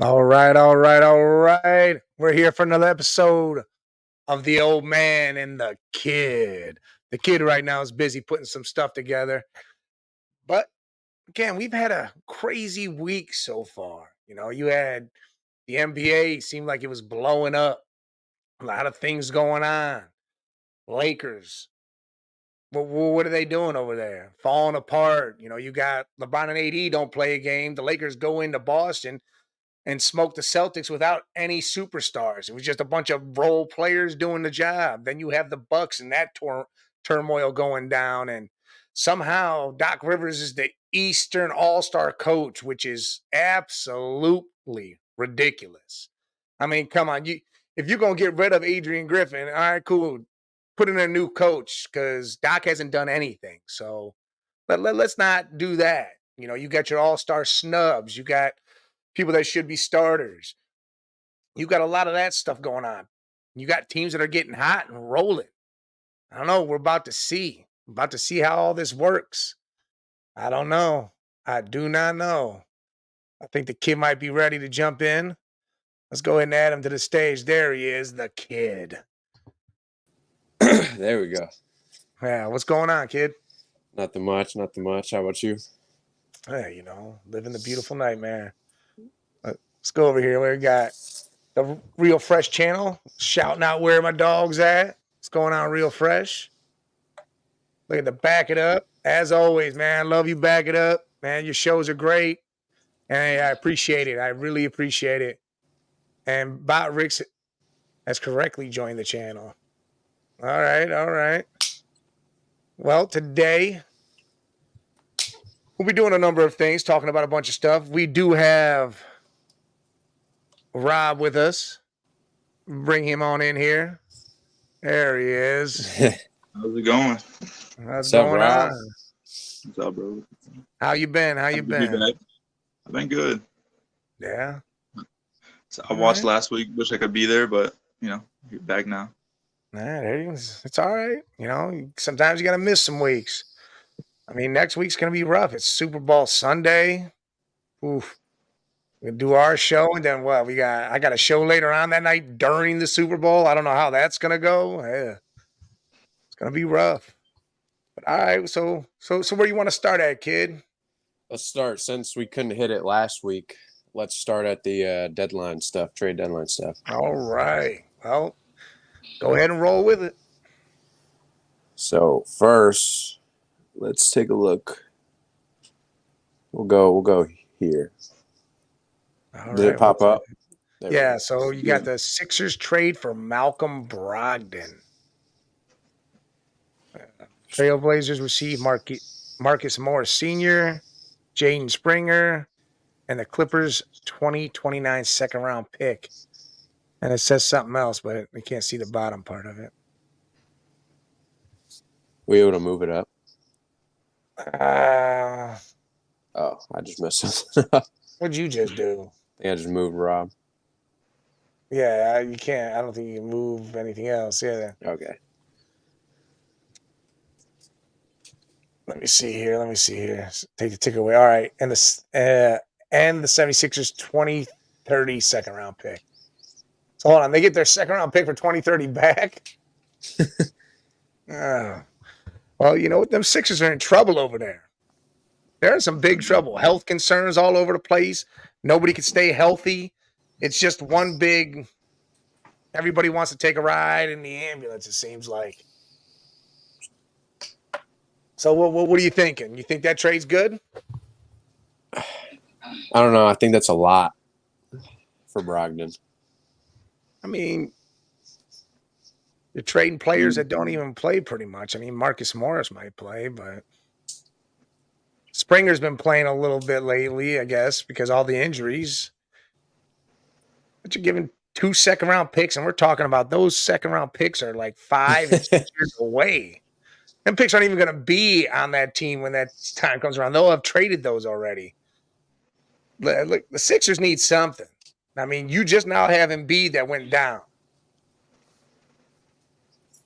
All right, all right, all right. We're here for another episode of The Old Man and the Kid. The kid right now is busy putting some stuff together. But again, we've had a crazy week so far. You had the NBA seemed like it was blowing up. A lot of things going on. Lakers. What are they doing over there? Falling apart. You got LeBron and AD don't play a game. The Lakers go into Boston and smoked the Celtics without any superstars. It was just a bunch of role players doing the job. Then you have the Bucks and that turmoil going down, and somehow Doc Rivers is the Eastern All-Star coach, which is absolutely ridiculous. I mean, come on, if you're gonna get rid of Adrian Griffin, all right, cool, put in a new coach because Doc hasn't done anything. So let's not do that. You got your All-Star snubs. You got people that should be starters. You got a lot of that stuff going on. You got teams that are getting hot and rolling. I don't know. We're about to see. About to see how all this works. I don't know. I do not know. I think the kid might be ready to jump in. Let's go ahead and add him to the stage. There he is, the kid. There we go. Yeah, what's going on, kid? Nothing much. How about you? Hey, living the beautiful nightmare. Let's go over here. We got the Real Fresh channel shouting out where my dog's at. What's going on, Real Fresh? Look at the back it up. As always, man, I love you. Back it up, man. Your shows are great, and I appreciate it. I really appreciate it. And Bot Ricks has correctly joined the channel. All right. Well, today we'll be doing a number of things, talking about a bunch of stuff. We do have Rob with us. Bring him on in here. There he is. How's it going? What's going Rob? on? What's up, bro? How you been? I've been good. Yeah. So I watched last week. Wish I could be there, but you're back now. Nah, it's all right. Sometimes you got to miss some weeks. I mean, next week's going to be rough. It's Super Bowl Sunday. Oof. We'll do our show, and then what? I got a show later on that night during the Super Bowl. I don't know how that's going to go. Yeah. It's going to be rough. But all right, so where you want to start at, kid? Let's start, since we couldn't hit it last week, let's start at the trade deadline stuff. All right. Well, go ahead and roll with it. So first, let's take a look. We'll go here. All Did right. it pop up? Yeah, so you got the Sixers trade for Malcolm Brogdon. Trailblazers receive Marcus Morris Sr., Jaden Springer, and the Clippers 2029 second-round pick. And it says something else, but we can't see the bottom part of it. We able to move it up? Oh, I just messed something up. What'd you just do? I think I just moved Rob. Yeah, you can't. I don't think you can move anything else. Yeah. Okay. Let me see here. Take the ticker away. All right. And the 76ers 2030 second round pick. So hold on. They get their second round pick for 2030 back. Well, you know what? Them Sixers are in trouble over there. They're in some big trouble. Health concerns all over the place. Nobody can stay healthy. It's just one big. Everybody wants to take a ride in the ambulance, it seems like. So what are you thinking? You think that trade's good? I don't know. I think that's a lot for Brogdon. I mean, you're trading players that don't even play pretty much. I mean, Marcus Morris might play, but Springer's been playing a little bit lately, I guess, because all the injuries. But you're giving 2 second-round picks, and we're talking about those second-round picks are like 5 and 6 years away. Them picks aren't even going to be on that team when that time comes around. They'll have traded those already. Look, the Sixers need something. I mean, you just now have Embiid that went down.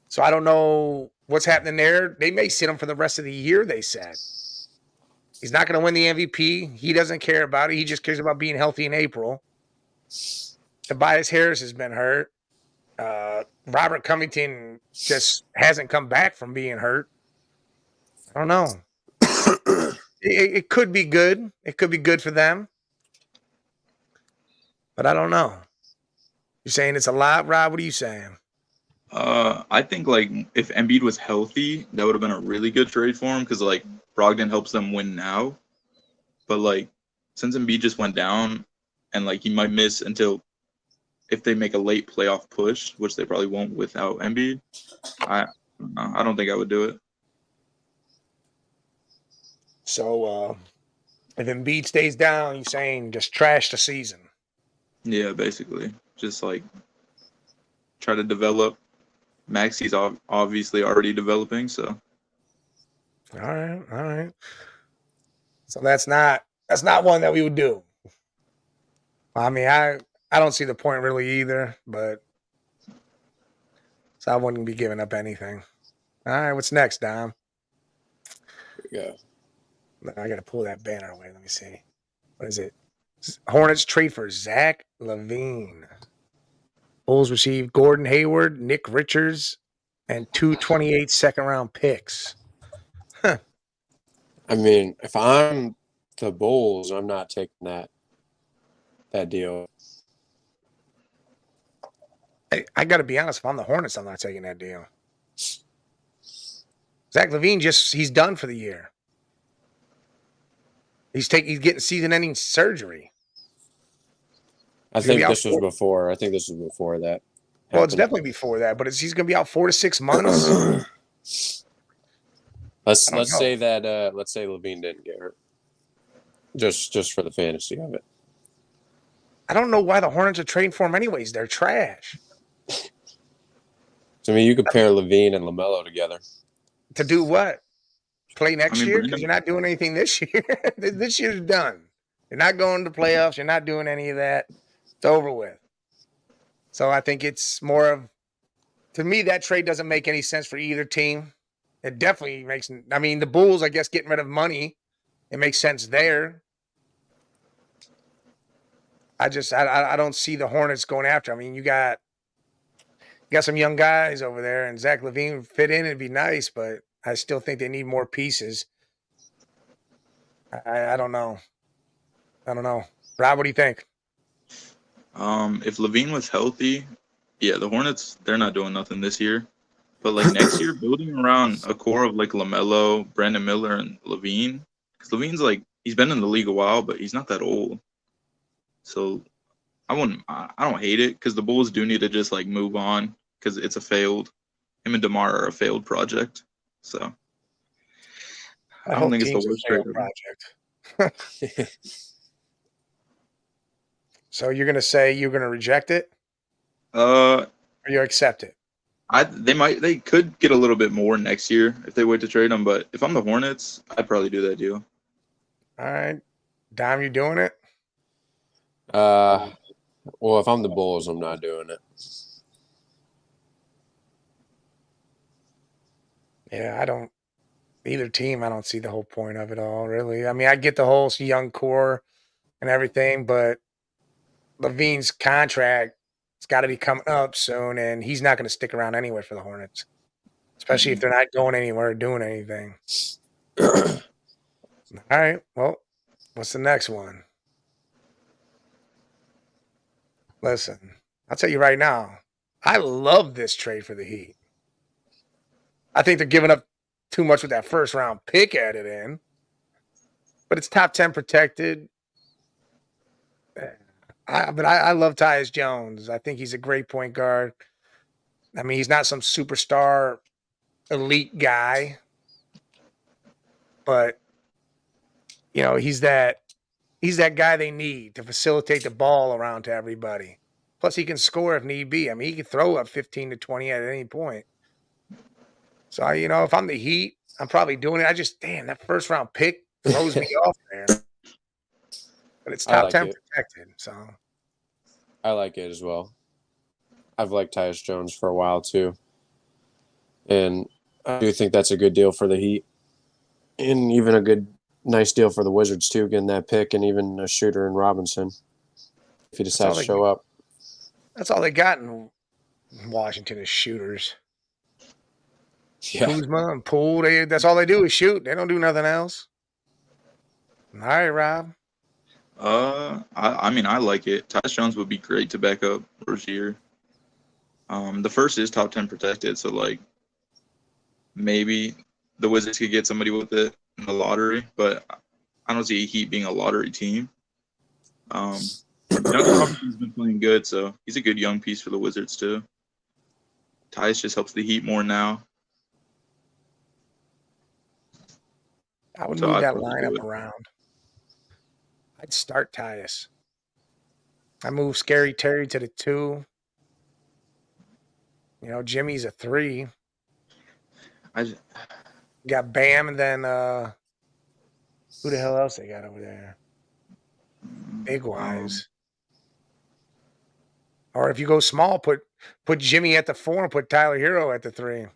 So I don't know what's happening there. They may sit him for the rest of the year, they said. He's not going to win the MVP. He doesn't care about it. He just cares about being healthy in April. Tobias Harris has been hurt. Robert Covington just hasn't come back from being hurt. I don't know. It could be good. It could be good for them. But I don't know. You're saying it's a lot, Rob? What are you saying? I think like if Embiid was healthy, that would have been a really good trade for him because like Brogdon helps them win now. But like since Embiid just went down and like he might miss until if they make a late playoff push, which they probably won't without Embiid, I don't think I would do it. So if Embiid stays down, you're saying just trash the season. Yeah, basically. Just like try to develop. Maxi's obviously already developing, so. All right. So that's not one that we would do. I mean, I don't see the point really either, but so I wouldn't be giving up anything. All right, what's next, Dom? Yeah. I got to pull that banner away. Let me see. What is it? Hornets trade for Zach LaVine. Bulls receive Gordon Hayward, Nick Richards, and 2 second-round picks. Huh. I mean, if I'm the Bulls, I'm not taking that deal. I got to be honest. If I'm the Hornets, I'm not taking that deal. Zach LaVine he's done for the year. He's getting season-ending surgery. I think this was before that. Well, it's definitely before that, but he's going to be out 4 to 6 months. let's say that let's say LaVine didn't get hurt. Just for the fantasy of it. I don't know why the Hornets are trading for him anyways. They're trash. So, I mean, you could pair LaVine and LaMelo together. To do what? Play next year? Because you're not doing anything this year. This year's done. You're not going to playoffs. You're not doing any of that. It's over with. So I think it's more of, to me, that trade doesn't make any sense for either team. It definitely makes, I mean, the Bulls, I guess, getting rid of money, it makes sense there. I don't see the Hornets going after. I mean, you got some young guys over there, and Zach LaVine would fit in. It'd be nice, but I still think they need more pieces. I don't know. Rob, what do you think? If LaVine was healthy, yeah, the Hornets, they're not doing nothing this year. But like next year, building around a core of like LaMelo, Brandon Miller, and LaVine, because LaVine's like, he's been in the league a while, but he's not that old. So I don't hate it because the Bulls do need to just like move on because it's him and DeMar are a failed project. So I don't think it's the worst trade project. So you're gonna say you're gonna reject it, or you accept it? They could get a little bit more next year if they wait to trade him. But if I'm the Hornets, I'd probably do that deal. All right, Dom, you doing it? Well, if I'm the Bulls, I'm not doing it. Yeah, I don't. Either team, I don't see the whole point of it all, really. I mean, I get the whole young core and everything, but LaVine's contract, it's got to be coming up soon, and he's not going to stick around anyway for the Hornets, especially if they're not going anywhere or doing anything. All right, well, what's the next one? Listen, I'll tell you right now, I love this trade for the Heat. I think they're giving up too much with that first-round pick added in, but it's top 10 protected. I love Tyus Jones. I think he's a great point guard. I mean, he's not some superstar elite guy, but you know, he's that guy they need to facilitate the ball around to everybody. Plus, he can score if need be. I mean, he can throw up 15 to 20 at any point. So, you know, if I'm the Heat, I'm probably doing it. That first round pick throws me off there. But it's top 10 protected, so. I like it as well. I've liked Tyus Jones for a while too. And I do think that's a good deal for the Heat. And even nice deal for the Wizards too, getting that pick and even a shooter in Robinson. if he decides to show up. That's all they got in Washington is shooters. Yeah. Kuzma and Poole, that's all they do is shoot. They don't do nothing else. All right, Rob. I mean, I like it. Tyus Jones would be great to back up Rozier. The first is top 10 protected, so like maybe the Wizards could get somebody with it in the lottery, but I don't see Heat being a lottery team. Duncan Robinson's been playing good, so he's a good young piece for the Wizards too. Tyus just helps the Heat more now. I would move that lineup around. I'd start Tyus. I move Scary Terry to the 2. You know, Jimmy's a 3. Got Bam, and then who the hell else they got over there? Big wise. Or if you go small, put Jimmy at the 4 and put Tyler Hero at the 3.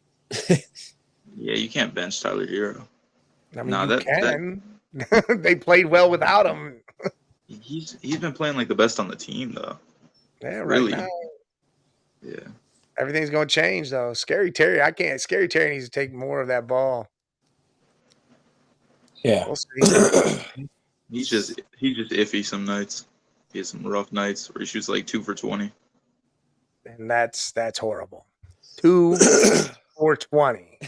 Yeah, you can't bench Tyler Hero. I mean, you can. They played well without him. He's been playing like the best on the team though. Yeah, really. Right now. Yeah. Everything's gonna change though. Scary Terry, Scary Terry needs to take more of that ball. Yeah. We'll see. He's just iffy some nights. He has some rough nights where he shoots like 2 for 20. And that's horrible. 2 for 20.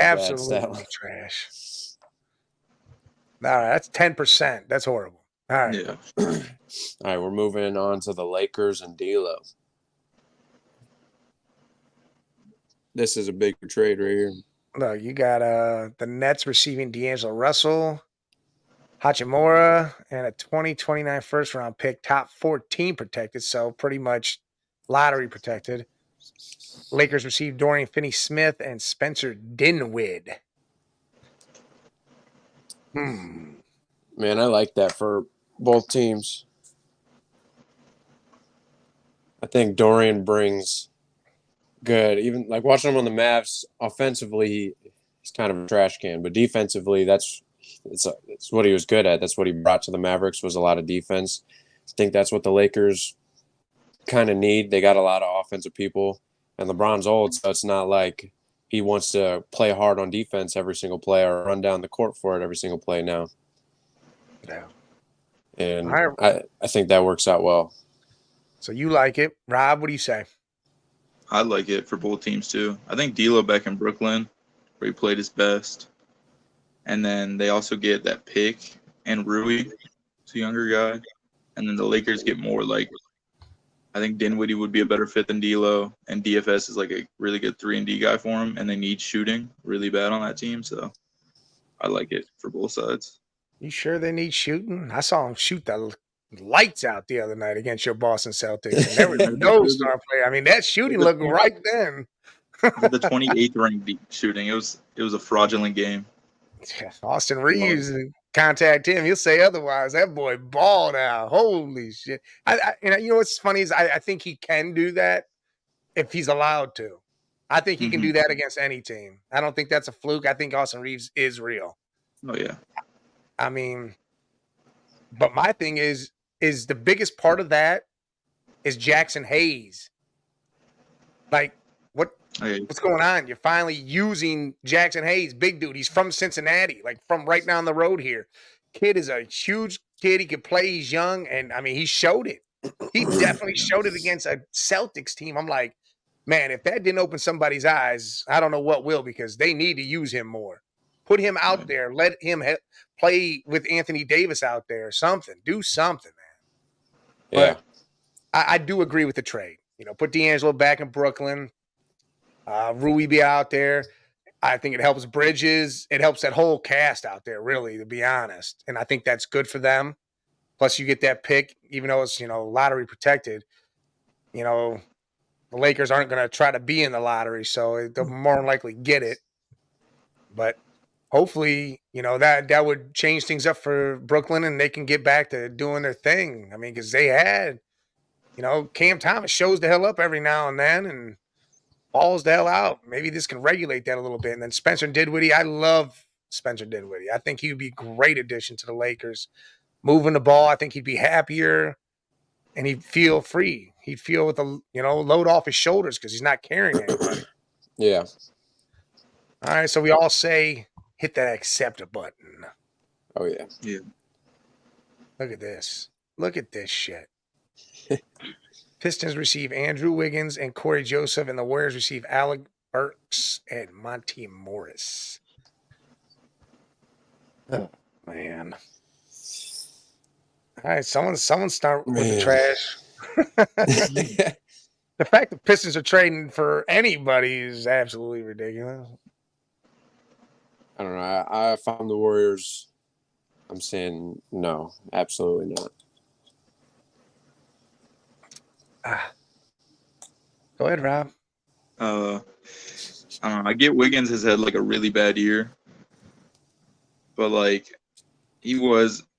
Absolutely trash. All right, that's 10%. That's horrible. All right. Yeah. All right, we're moving on to the Lakers and D'Lo. This is a bigger trade right here. Look, you got the Nets receiving D'Angelo Russell, Hachimura, and a 2029 first round pick, top 14 protected, so pretty much lottery protected. Lakers received Dorian Finney-Smith and Spencer Dinwiddie. Man, I like that for both teams. I think Dorian brings good. Even like watching him on the Mavs, offensively, he's kind of a trash can, but defensively, that's what he was good at. That's what he brought to the Mavericks was a lot of defense. I think that's what the Lakers kind of need. They got a lot of offensive people, and LeBron's old, so it's not like he wants to play hard on defense every single play or run down the court for it every single play now. Yeah. And I think that works out well. So you like it. Rob, what do you say? I like it for both teams too. I think D'Lo back in Brooklyn, where he played his best. And then they also get that pick and Rui, who's a younger guy. And then the Lakers get more like, I think Dinwiddie would be a better fit than D'Lo, and DFS is like a really good 3-and-D guy for him, and they need shooting really bad on that team, so I like it for both sides. You sure they need shooting? I saw him shoot the lights out the other night against your Boston Celtics, and there was no star player. I mean, that shooting looked right then. The 28th ranked shooting, it was a fraudulent game. Austin Reeves contact him. He'll say otherwise. That boy balled out. Holy shit! You know what's funny is I think he can do that if he's allowed to. I think he can do that against any team. I don't think that's a fluke. I think Austin Reeves is real. Oh yeah. I mean, but my thing is the biggest part of that is Jackson Hayes. Like, what's going on? You're finally using Jackson Hayes, big dude. He's from Cincinnati, like from right down the road here. Kid is a huge kid. He can play. He's young, and I mean, he showed it. He definitely showed it against a Celtics team. I'm like, man, if that didn't open somebody's eyes, I don't know what will, because they need to use him more. Put him out there. Let him play with Anthony Davis out there. Something. Do something, man. Yeah. But I do agree with the trade. You know, put D'Angelo back in Brooklyn. Rui be out there. I think it helps Bridges. It helps that whole cast out there, really, to be honest. And I think that's good for them. Plus, you get that pick, even though it's, lottery protected. The Lakers aren't going to try to be in the lottery, so they'll more than likely get it. But hopefully, that would change things up for Brooklyn, and they can get back to doing their thing. I mean, because they had, Cam Thomas shows the hell up every now and then and balls the hell out. Maybe this can regulate that a little bit. And then Spencer Dinwiddie, I love Spencer Dinwiddie. I think he would be a great addition to the Lakers. moving the ball. I think he'd be happier, and he'd feel free. He'd feel with the load off his shoulders because he's not carrying anybody. Yeah. All right, so we all say hit that accept button. Oh yeah. Yeah. Look at this. Look at this shit. Pistons receive Andrew Wiggins and Corey Joseph, and the Warriors receive Alec Burks and Monty Morris. Oh, man. All right, someone start with the trash. The fact that Pistons are trading for anybody is absolutely ridiculous. I don't know. If I'm the Warriors, I'm saying no, absolutely not. Go ahead, Rob. I don't know. I get Wiggins has had like a really bad year, but like he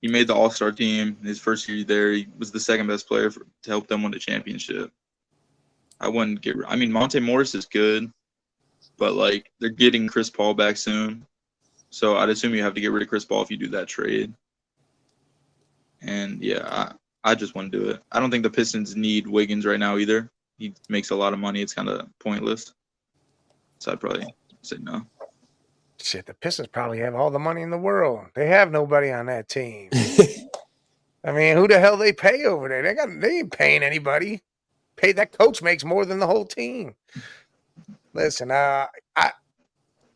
made the All-Star team his first year there. He was the second best player to help them win the championship. I mean, Monte Morris is good, but like they're getting Chris Paul back soon, so I'd assume you have to get rid of Chris Paul if you do that trade. And yeah, I just wouldn't do it. I don't think the Pistons need Wiggins right now either. He makes a lot of money. It's kind of pointless. So I'd probably say no. Shit, the Pistons probably have all the money in the world. They have nobody on that team. I mean, who the hell they pay over there? They ain't paying anybody. That coach makes more than the whole team. Listen, I'm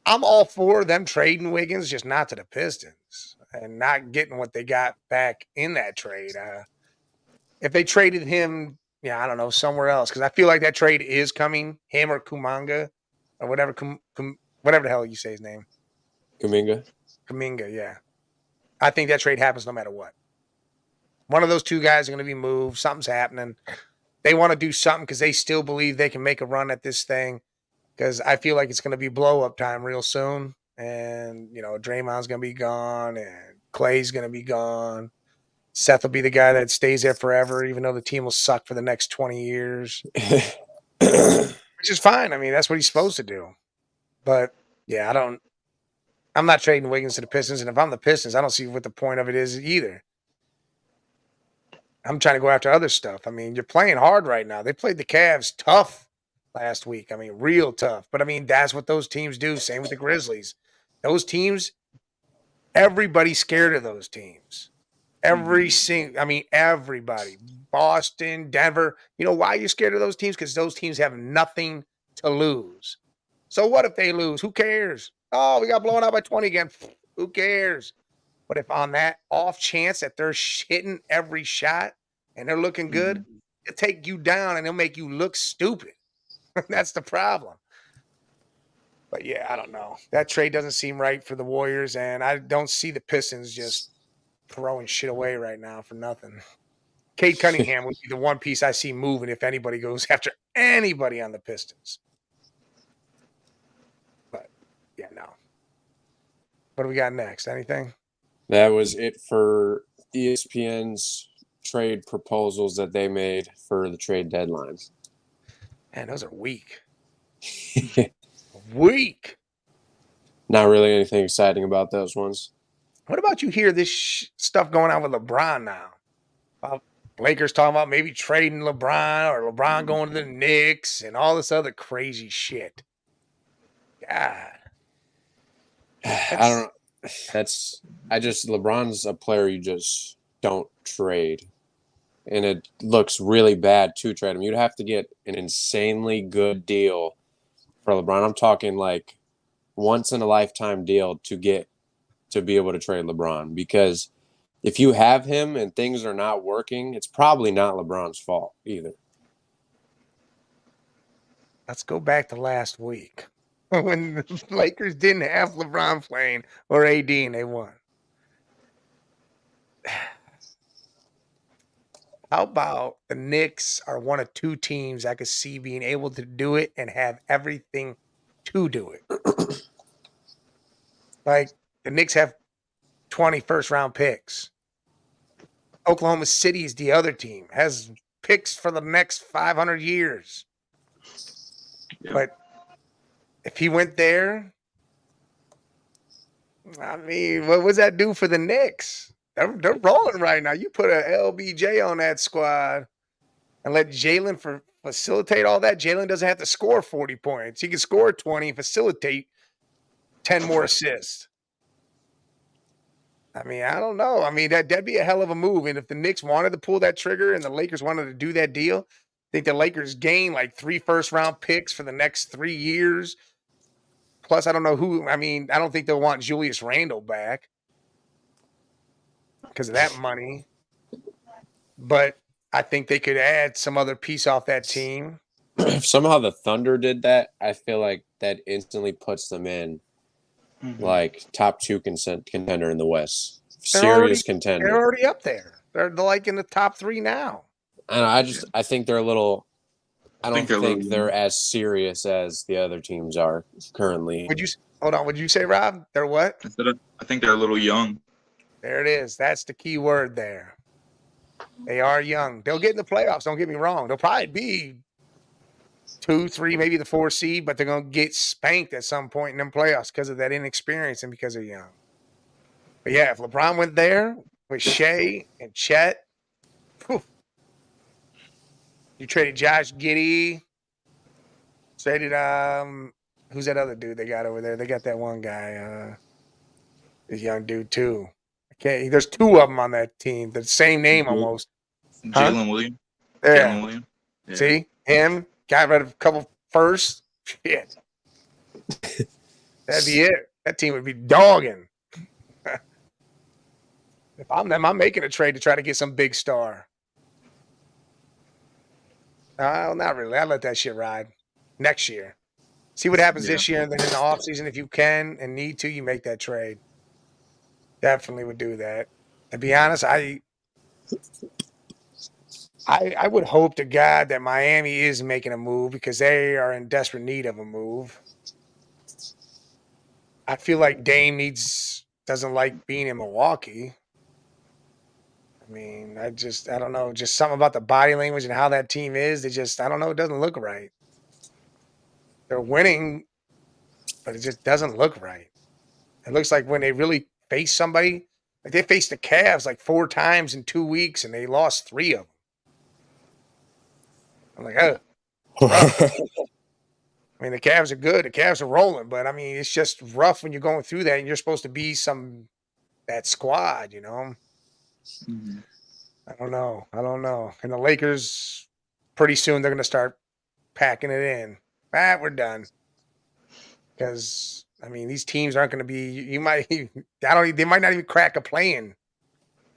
all for them trading Wiggins, just not to the Pistons and not getting what they got back in that trade. If they traded him, I don't know, somewhere else, because I feel like that trade is coming. Him or Kumanga or whatever, whatever the hell you say his name. Kuminga, yeah. I think that trade happens no matter what. One of those two guys are going to be moved. Something's happening. They want to do something because they still believe they can make a run at this thing, because I feel like it's going to be blow-up time real soon. And, Draymond's going to be gone and Clay's going to be gone. Seth will be the guy that stays there forever, even though the team will suck for the next 20 years, which is fine. I mean, that's what he's supposed to do. But, yeah, I'm not trading Wiggins to the Pistons. And if I'm the Pistons, I don't see what the point of it is either. I'm trying to go after other stuff. I mean, you're playing hard right now. They played the Cavs tough last week. I mean, real tough. But, I mean, that's what those teams do. Same with the Grizzlies. Those teams, everybody's scared of those teams. Everybody. Boston, Denver. You know why you're scared of those teams? Because those teams have nothing to lose. So what if they lose? Who cares? Oh, we got blown out by 20 again. Who cares? But if on that off chance that they're hitting every shot and they're looking good, they'll take you down and they'll make you look stupid. That's the problem. But yeah, I don't know. That trade doesn't seem right for the Warriors, and I don't see the Pistons just throwing shit away right now for nothing. Cade Cunningham would be the one piece I see moving if anybody goes after anybody on the Pistons. But yeah, no. What do we got next? Anything? That was it for ESPN's trade proposals that they made for the trade deadline. Man, those are weak. Weak. Not really anything exciting about those ones. What about you hear this stuff going on with LeBron now? About Lakers talking about maybe trading LeBron or LeBron going to the Knicks and all this other crazy shit. God. I don't know. LeBron's a player you just don't trade. And it looks really bad to trade him. You'd have to get an insanely good deal for LeBron. I'm talking like once in a lifetime deal to be able to trade LeBron, because if you have him and things are not working, it's probably not LeBron's fault either. Let's go back to last week when the Lakers didn't have LeBron playing or AD and they won. How about the Knicks are one of two teams I could see being able to do it and have everything to do it. Like the Knicks have 20 first-round picks. Oklahoma City is the other team, has picks for the next 500 years. Yep. But if he went there, I mean, what does that do for the Knicks? They're rolling right now. You put a LBJ on that squad and let Jalen facilitate all that. Jalen doesn't have to score 40 points. He can score 20 and facilitate 10 more assists. I mean, I don't know. I mean, that'd be a hell of a move. And if the Knicks wanted to pull that trigger and the Lakers wanted to do that deal, I think the Lakers gain like 3 first-round picks for the next 3 years. Plus, I don't know who. I mean, I don't think they'll want Julius Randle back because of that money. But I think they could add some other piece off that team. If somehow the Thunder did that, I feel like that instantly puts them in like top 2 contender in the West. Serious contender. They're already up there. They're like in the top 3 now. And I think they're a little. I don't think they're as serious as the other teams are currently. Hold on? Would you say, Rob? They're what? I think they're a little young. There it is. That's the key word there. They are young. They'll get in the playoffs. Don't get me wrong. They'll probably be 2, 3, maybe the 4 seed, but they're gonna get spanked at some point in them playoffs because of that inexperience and because they're young. But yeah, if LeBron went there with Shea and Chet, whew, you traded Josh Giddey, traded who's that other dude they got over there? They got that one guy, this young dude too. There's 2 of them on that team. The same name almost. Jalen Williams. Yeah. Jalen Williams. Yeah. See him. Got rid of a couple first. Shit. That'd be it. That team would be dogging. If I'm them, I'm making a trade to try to get some big star. No, not really. I let that shit ride. Next year. See what happens this year, and then in the offseason, if you can and need to, you make that trade. Definitely would do that. To be honest, I would hope to God that Miami is making a move because they are in desperate need of a move. I feel like Dame doesn't like being in Milwaukee. I mean, I don't know. Just something about the body language and how that team is. I don't know. It doesn't look right. They're winning, but it just doesn't look right. It looks like when they really face somebody, like they faced the Cavs like 4 times in 2 weeks and they lost 3 of them. I'm like, oh. I mean, the Cavs are good. The Cavs are rolling, but I mean, it's just rough when you're going through that and you're supposed to be that squad, you know? Mm-hmm. I don't know. And the Lakers, pretty soon they're going to start packing it in. We're done. Because, I mean, these teams aren't going to be, they might not even crack a play-in.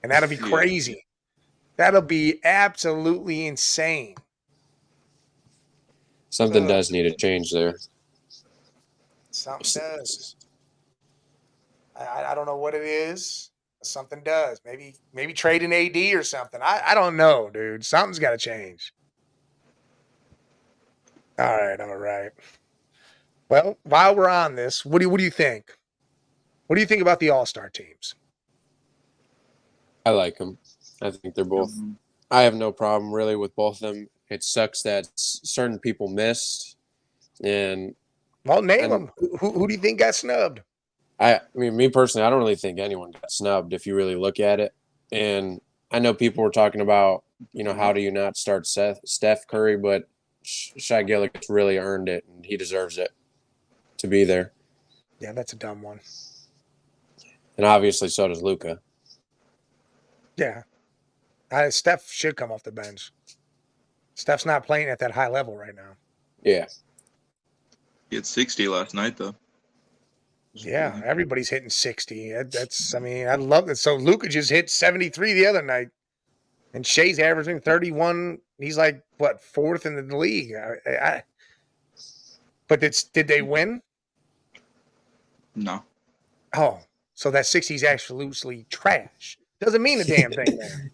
And that'll be crazy. That'll be absolutely insane. Something does need to change there. Something does. I don't know what it is. Something does. Maybe trade an AD or something. I don't know, dude. Something's got to change. All right. Well, while we're on this, what do you think? What do you think about the All-Star teams? I like them. I think they're both. I have no problem really with both of them. It sucks that certain people missed. And name them. Who do you think got snubbed? I mean, me personally, I don't really think anyone got snubbed if you really look at it. And I know people were talking about, how do you not start Steph Curry, but Shai Gilgeous really earned it, and he deserves it to be there. Yeah, that's a dumb one. And obviously, so does Luka. Yeah. Steph should come off the bench. Steph's not playing at that high level right now. Yeah. He had 60 last night, though. Yeah, everybody's hitting 60. I love it. So Luka just hit 73 the other night. And Shai's averaging 31. He's like, what, 4th in the league? But did they win? No. Oh, so that 60 is absolutely trash. Doesn't mean a damn thing there.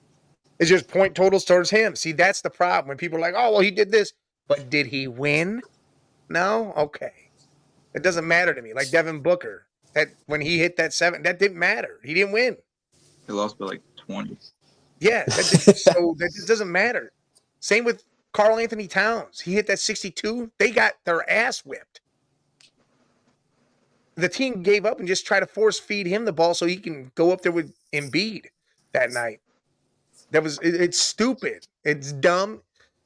It's just point totals towards him. See, that's the problem. When people are like, oh, well, he did this. But did he win? No? Okay. It doesn't matter to me. Like Devin Booker, that when he hit that 7, that didn't matter. He didn't win. He lost by like 20. Yeah, so that just doesn't matter. Same with Karl Anthony Towns. He hit that 62. They got their ass whipped. The team gave up and just tried to force feed him the ball so he can go up there with Embiid. that night. It's stupid. It's dumb.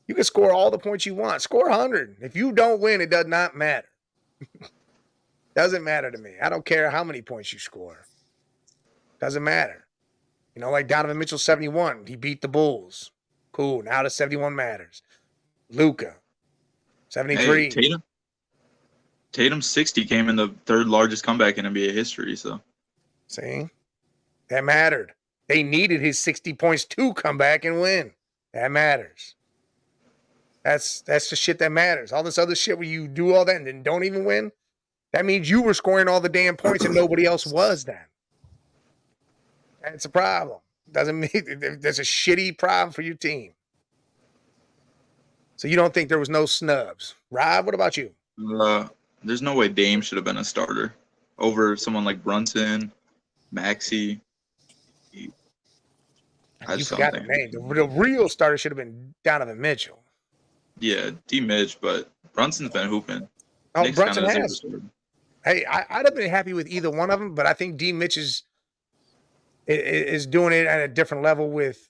You can score all the points you want. Score 100. If you don't win, it does not matter. Doesn't matter to me. I don't care how many points you score. Doesn't matter. You know, like Donovan Mitchell, 71. He beat the Bulls. Cool. Now the 71 matters. Luka, Hey, 73. Tatum's 60 came in the third largest comeback in NBA history. So See? That mattered. They needed his 60 points to come back and win. That matters. That's the shit that matters. All this other shit where you do all that and then don't even win, that means you were scoring all the damn points and nobody else was then. That's a problem. Doesn't mean there's a shitty problem for your team. So you don't think there was no snubs. Rob, what about you? there's no way Dame should have been a starter over someone like Brunson, Maxey. I You just don't forgot the think. name. The real starter should have been Donovan Mitchell. Yeah, D. Mitch, but Brunson's been hooping. Oh, Knicks Brunson kind of has. Hey, I'd have been happy with either one of them, but I think D. Mitch is doing it at a different level with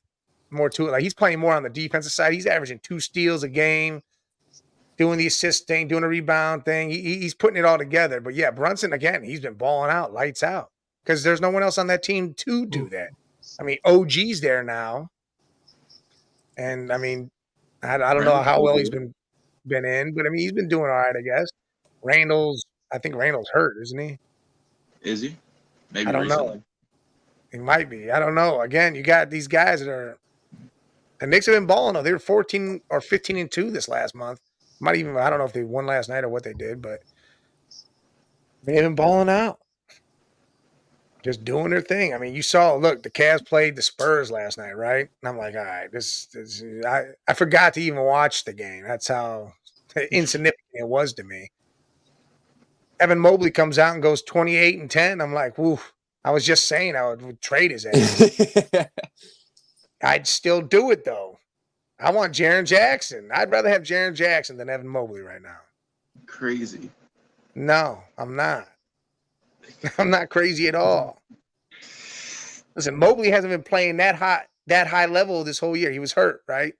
more to it. Like he's playing more on the defensive side. He's averaging 2 steals a game, doing the assist thing, doing the rebound thing. He's putting it all together. But yeah, Brunson, again, he's been balling out, lights out, because there's no one else on that team to do that. I mean, OG's there now. And I mean, I don't know how well he's been in, but I mean, he's been doing all right, I guess. I think Randall's hurt, isn't he? Is he? Maybe I don't recently. know. He might be. I don't know. Again, you got these guys that are. The Knicks have been balling though. They were 14 or 15-2 this last month. Might even. I don't know if they won last night or what they did, but they've been balling out, just doing their thing. I mean, you saw. Look, the Cavs played the Spurs last night, right? And I'm like, all right, this I forgot to even watch the game. That's how insignificant it was to me. Evan Mobley comes out and goes 28-10. I'm like, woo. I was just saying I would trade his ass. I'd still do it though. I want Jaren Jackson. I'd rather have Jaren Jackson than Evan Mobley right now. Crazy. No, I'm not. I'm not crazy at all. Listen, Mobley hasn't been playing that high level this whole year. He was hurt, right?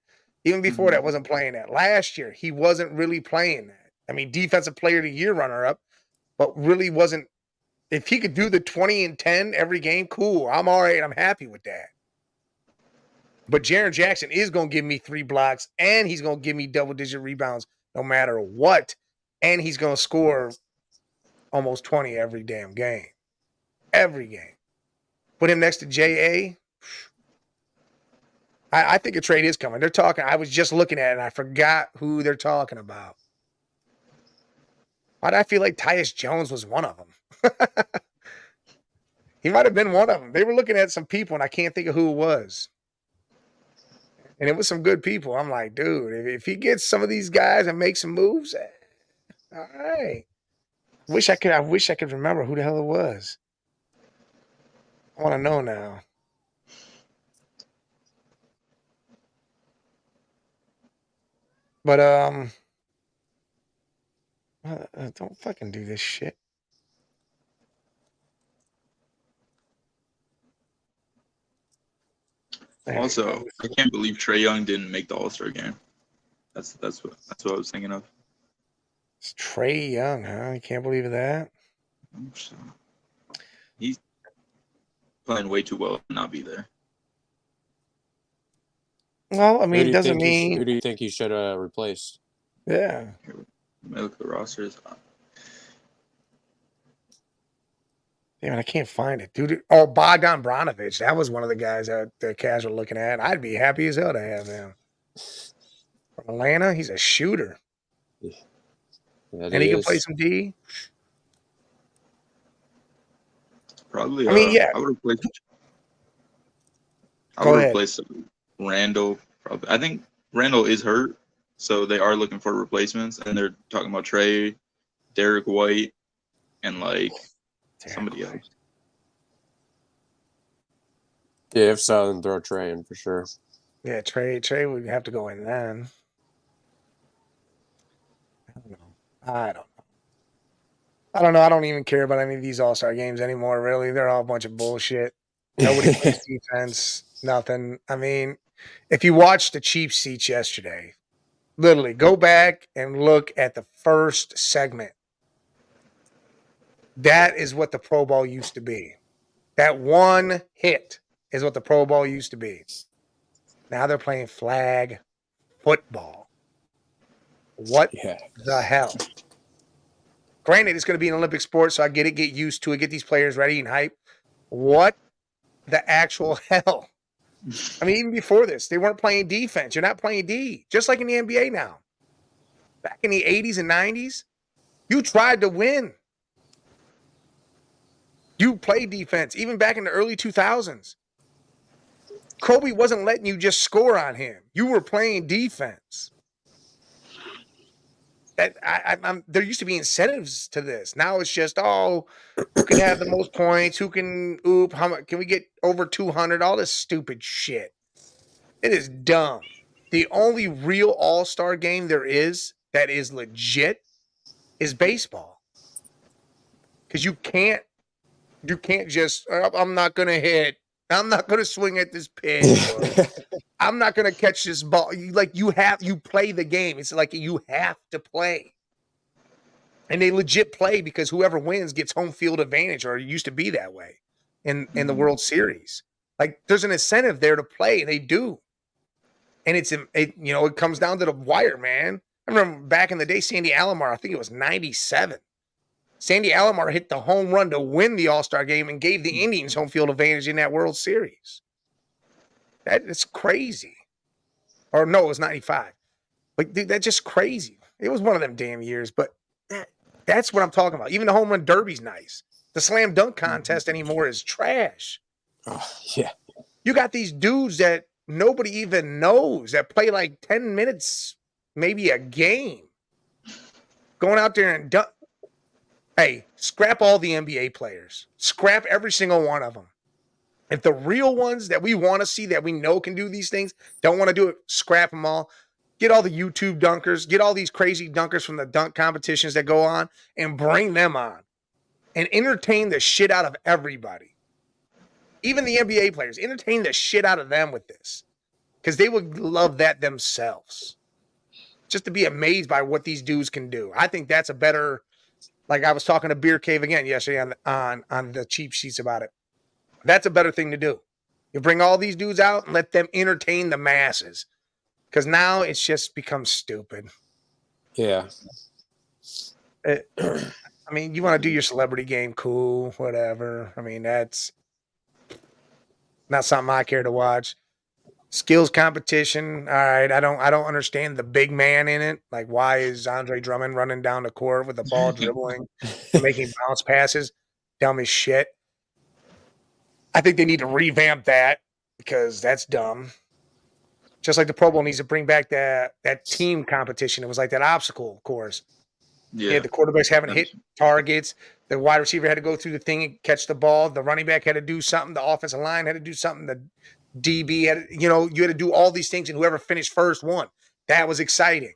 Even before that, wasn't playing that. Last year, he wasn't really playing that. I mean, defensive player of the year runner-up, but really wasn't. If he could do the 20-10 every game, cool. I'm all right. I'm happy with that. But Jaren Jackson is going to give me 3 blocks, and he's going to give me double-digit rebounds no matter what. And he's going to score almost 20 every damn game. Every game. Put him next to J.A. I think a trade is coming. They're talking. I was just looking at it, and I forgot who they're talking about. Why do I feel like Tyus Jones was one of them? He might have been one of them. They were looking at some people, and I can't think of who it was. And it was some good people. I'm like, dude, if he gets some of these guys and makes some moves, all right. I wish I could remember who the hell it was. I want to know now. But don't fucking do this shit. Also, I can't believe Trae Young didn't make the All-Star game. That's what I was thinking of. It's Trae Young, huh? You can't believe that? He's playing way too well to not be there. Well, I mean, it doesn't who mean. do you think he should replace? Yeah. Look at the rosters. Damn, I can't find it, dude. Oh, Bogdan Branovich. That was one of the guys that the Cavs were looking at. I'd be happy as hell to have him. From Atlanta, he's a shooter. And he can play some D. Probably. I mean, yeah. I would replace Randall. Probably. I think Randall is hurt, so they are looking for replacements, and they're talking about Trae, Derek White, and somebody else. Yeah, if so, then throw Trae in for sure. Yeah, Trae would have to go in then. I don't know. I don't even care about any of these All-Star games anymore, really. They're all a bunch of bullshit. Nobody plays defense, nothing. I mean, if you watched the cheap seats yesterday, literally go back and look at the first segment. That is what the Pro Bowl used to be. That one hit is what the Pro Bowl used to be. Now they're playing flag football. What Yeah. the hell? Granted, it's going to be an Olympic sport, so I get it, get used to it, get these players ready and hype. What the actual hell? I mean, even before this, they weren't playing defense. You're not playing D, just like in the NBA now. Back in the 80s and 90s, you tried to win. You played defense, even back in the early 2000s. Kobe wasn't letting you just score on him. You were playing defense. There used to be incentives to this. Now it's just, who can have the most points? Who can how much can we get over 200? All this stupid shit. It is dumb. The only real all-star game there is that is legit is baseball. Because you can't just, I'm not gonna hit. I'm not gonna swing at this pitch, or I'm not gonna catch this ball. You play the game. It's like you have to play. And they legit play because whoever wins gets home field advantage, or it used to be that way in the World Series. Like there's an incentive there to play, and they do. And it comes down to the wire, man. I remember back in the day, Sandy Alomar, I think it was 97. Sandy Alomar hit the home run to win the All-Star game and gave the Indians home field advantage in that World Series. That is crazy. Or no, it was 95. Like, dude, that's just crazy. It was one of them damn years, but that's what I'm talking about. Even the home run derby's nice. The slam dunk contest anymore is trash. Oh, yeah. You got these dudes that nobody even knows that play like 10 minutes, maybe a game, going out there and dunk. Hey, scrap all the NBA players. Scrap every single one of them. If the real ones that we want to see, that we know can do these things, don't want to do it, scrap them all. Get all the YouTube dunkers, get all these crazy dunkers from the dunk competitions that go on, and bring them on. And entertain the shit out of everybody. Even the NBA players, entertain the shit out of them with this. Because they would love that themselves. Just to be amazed by what these dudes can do. I think that's a better, like I was talking to Beer Cave again yesterday on the cheap sheets about it. That's a better thing to do. You bring all these dudes out and let them entertain the masses. Because now it's just become stupid. Yeah. I mean, you want to do your celebrity game, cool, whatever. I mean, that's not something I care to watch. Skills competition, all right. I don't understand the big man in it. Like, why is Andre Drummond running down the court with the ball dribbling and making bounce passes? Dumb as shit. I think they need to revamp that because that's dumb. Just like the Pro Bowl needs to bring back that team competition. It was like that obstacle course. Yeah, the quarterbacks haven't hit targets. The wide receiver had to go through the thing and catch the ball. The running back had to do something. The offensive line had to do something. The DB had, you had to do all these things, and whoever finished first won. That was exciting.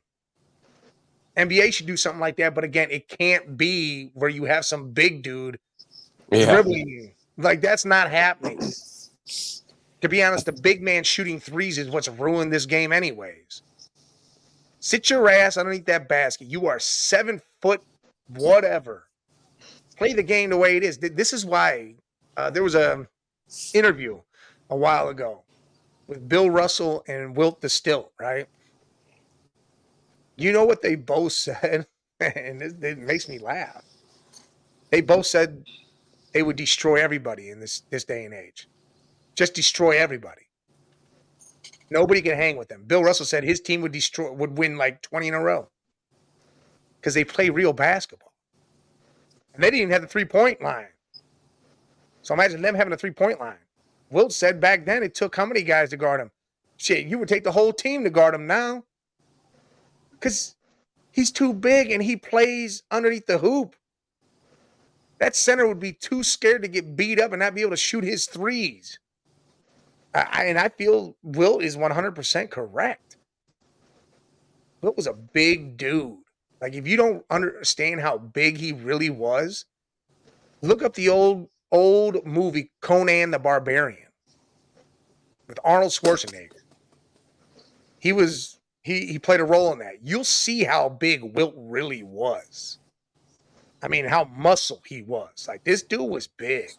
NBA should do something like that, but again, it can't be where you have some big dude dribbling you. Like, that's not happening. To be honest, the big man shooting threes is what's ruined this game anyways. Sit your ass underneath that basket. You are 7 foot whatever. Play the game the way it is. This is why there was a interview a while ago with Bill Russell and Wilt the Stilt, right? You know what they both said? And it makes me laugh. They both said they would destroy everybody in this day and age. Just destroy everybody. Nobody can hang with them. Bill Russell said his team would win like 20 in a row because they play real basketball. And they didn't even have the 3-point line. So imagine them having a 3-point line. Wilt said back then it took how many guys to guard him? Shit, you would take the whole team to guard him now because he's too big and he plays underneath the hoop. That center would be too scared to get beat up and not be able to shoot his threes. And I feel Wilt is 100% correct. Wilt was a big dude. Like, if you don't understand how big he really was, look up the old old movie Conan the Barbarian with Arnold Schwarzenegger. He played a role in that. You'll see how big Wilt really was. I mean, how muscle he was. Like, this dude was big.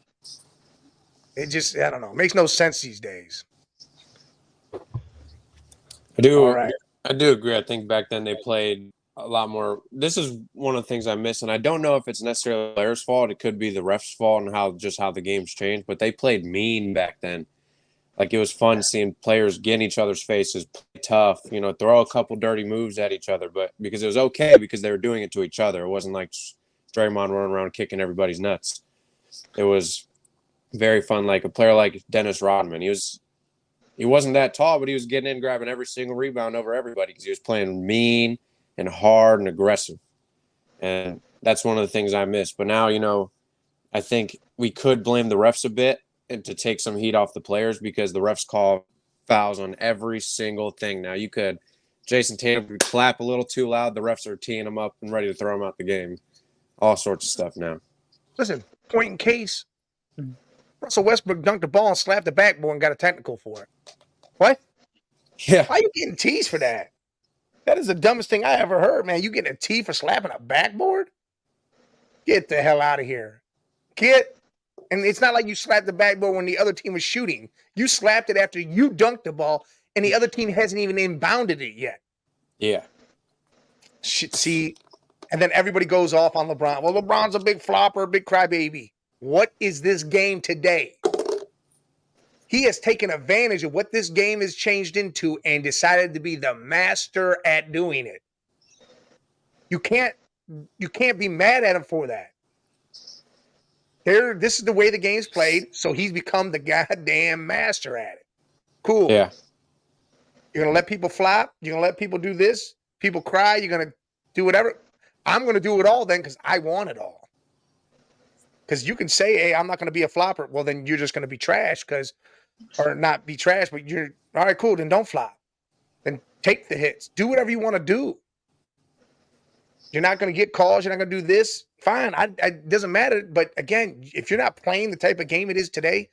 It just, I don't know, makes no sense these days. I do. All right. I do agree. I think back then they played a lot more. This is one of the things I miss, and I don't know if it's necessarily the players' fault. It could be the refs' fault and how the game's changed. But they played mean back then. Like, it was fun seeing players get in each other's faces, play tough, throw a couple dirty moves at each other. But because it was okay because they were doing it to each other. It wasn't like Draymond running around kicking everybody's nuts. It was very fun. Like a player like Dennis Rodman, he wasn't that tall, but he was getting in, grabbing every single rebound over everybody because he was playing mean and hard and aggressive. And that's one of the things I miss. But now, I think we could blame the refs a bit and to take some heat off the players because the refs call fouls on every single thing. Now, Jason Tatum could clap a little too loud. The refs are teeing him up and ready to throw him out the game. All sorts of stuff now. Listen, point in case, Russell Westbrook dunked the ball and slapped the backboard and got a technical for it. What? Yeah. Why are you getting teased for that? That is the dumbest thing I ever heard, man. You getting a tee for slapping a backboard? Get the hell out of here. And it's not like you slapped the backboard when the other team was shooting. You slapped it after you dunked the ball, and the other team hasn't even inbounded it yet. Yeah. See, and then everybody goes off on LeBron. Well, LeBron's a big flopper, a big crybaby. What is this game today? He has taken advantage of what this game has changed into and decided to be the master at doing it. You can't be mad at him for that. This is the way the game's played, so he's become the goddamn master at it. Cool. Yeah. You're going to let people flop? You're going to let people do this? People cry? You're going to do whatever? I'm going to do it all then because I want it all. Because you can say, hey, I'm not going to be a flopper. Well, then you're just going to be trash or not be trash, but you're, all right, cool, then don't flop. Then take the hits. Do whatever you want to do. You're not going to get calls. You're not going to do this. Fine. It doesn't matter. But again, if you're not playing the type of game it is today,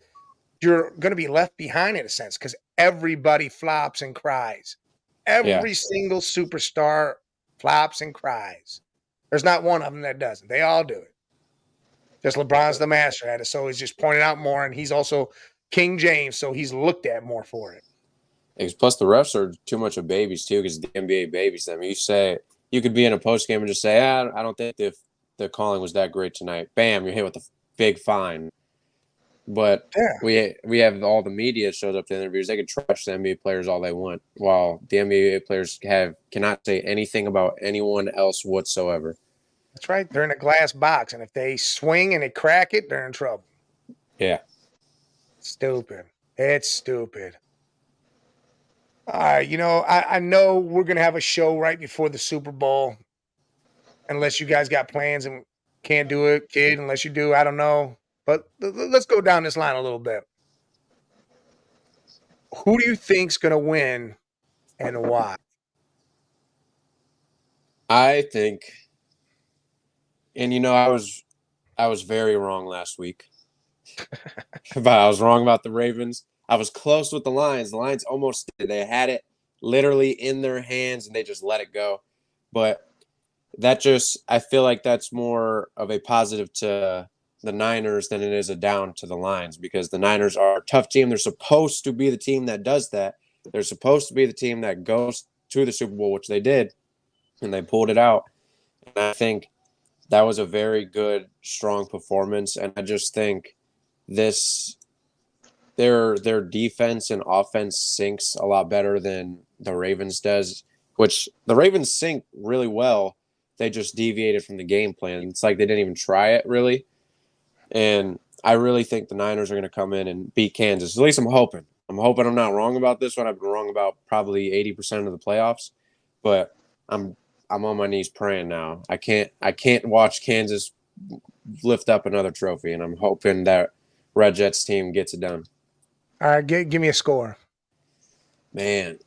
you're going to be left behind in a sense because everybody flops and cries. Every single superstar flops and cries. There's not one of them that doesn't. They all do it. Just LeBron's the master at it, so he's just pointed out more, and he's also King James, so he's looked at more for it. Plus, the refs are too much of babies, too, because the NBA babies them. You could be in a post game and just say, I don't think the calling was that great tonight. Bam, you're hit with a big fine. But we have all the media shows up to interviews. They can trash the NBA players all they want, while the NBA players cannot say anything about anyone else whatsoever. That's right. They're in a glass box, and if they swing and they crack it, they're in trouble. Yeah. Stupid. It's stupid. All right, I know we're going to have a show right before the Super Bowl, unless you guys got plans and can't do it, kid, unless you do, I don't know. But let's go down this line a little bit. Who do you think's going to win and why? I think, and I was very wrong last week. But I was wrong about the Ravens. I was close with the Lions. The Lions almost did. They had it literally in their hands and they just let it go. But I feel like that's more of a positive to the Niners than it is a down to the Lions because the Niners are a tough team. They're supposed to be the team that does that. They're supposed to be the team that goes to the Super Bowl, which they did, and they pulled it out. And I think that was a very good, strong performance. And I just think their defense and offense syncs a lot better than the Ravens does, which the Ravens sync really well. They just deviated from the game plan. It's like they didn't even try it really. And I really think the Niners are going to come in and beat Kansas. At least I'm hoping. I'm hoping I'm not wrong about this one. I've been wrong about probably 80% of the playoffs, but I'm on my knees praying now. I can't watch Kansas lift up another trophy, and I'm hoping that Red Jets team gets it done. All right, give me a score. Man.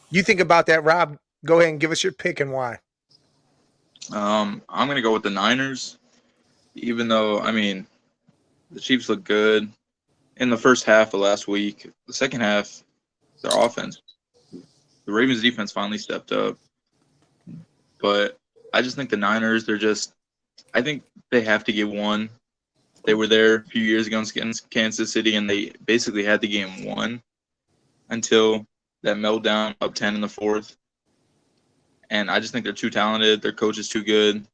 You think about that, Rob. Go ahead and give us your pick and why. I'm going to go with the Niners, even though, The Chiefs look good in the first half of last week. The second half, their offense, the Ravens defense finally stepped up. But I just think the Niners, I think they have to get one. They were there a few years ago against Kansas City, and they basically had the game won until that meltdown up 10 in the fourth. And I just think they're too talented. Their coach is too good.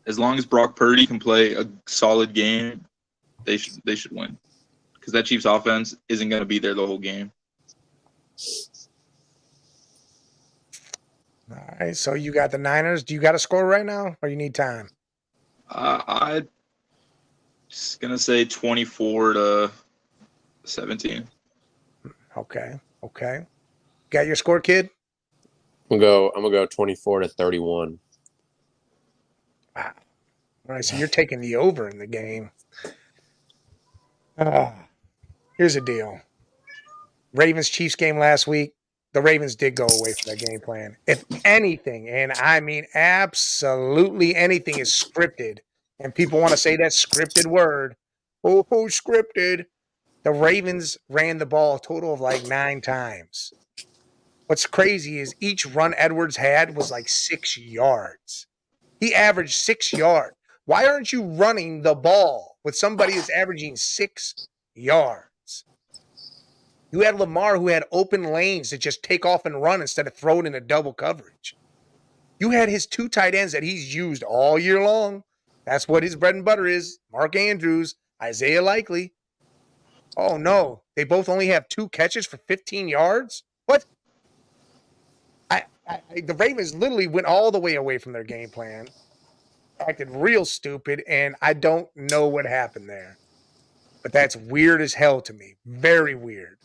As long as Brock Purdy can play a solid game, they should win. Because that Chiefs offense isn't going to be there the whole game. All right, so you got the Niners. Do you got a score right now, or you need time? I'm just going to say 24-17. Okay. Got your score, kid? I'm gonna go 24-31. Wow. All right, so you're taking the over in the game. Here's the deal. Ravens-Chiefs game last week, the Ravens did go away from their game plan. If anything, and I mean absolutely anything is scripted, and people want to say that scripted word, scripted, the Ravens ran the ball a total of like 9 times. What's crazy is each run Edwards had was like 6 yards. He averaged 6 yards. Why aren't you running the ball with somebody that's averaging 6 yards? You had Lamar who had open lanes to just take off and run instead of throw it into double coverage. You had his 2 tight ends that he's used all year long. That's what his bread and butter is. Mark Andrews, Isaiah Likely. Oh, no. They both only have 2 catches for 15 yards? What? The Ravens literally went all the way away from their game plan, acted real stupid, and I don't know what happened there. But that's weird as hell to me. Very weird.